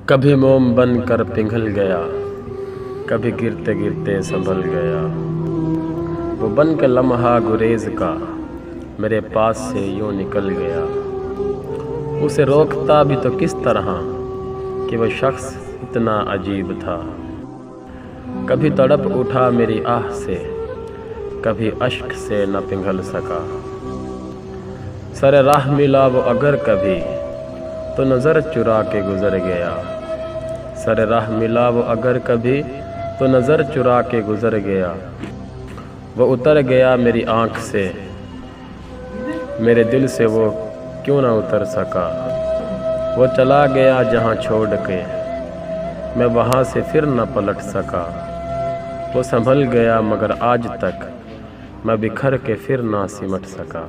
कभी मोम बन कर पिघल गया, कभी गिरते गिरते संभल गया। वो बन के लम्हा गुरेज का मेरे पास से यूं निकल गया। उसे रोकता भी तो किस तरह कि वो शख्स इतना अजीब था। कभी तड़प उठा मेरी आह से, कभी अश्क से न पिघल सका। सरे राह मिला वो अगर कभी तो नज़र चुरा के गुज़र गया। सरे राह मिला वो अगर कभी तो नज़र चुरा के गुज़र गया। वो उतर गया मेरी आँख से, मेरे दिल से वो क्यों ना उतर सका। वो चला गया जहाँ छोड़ के, मैं वहाँ से फिर न पलट सका। वो संभल गया मगर आज तक मैं बिखर के फिर ना सिमट सका।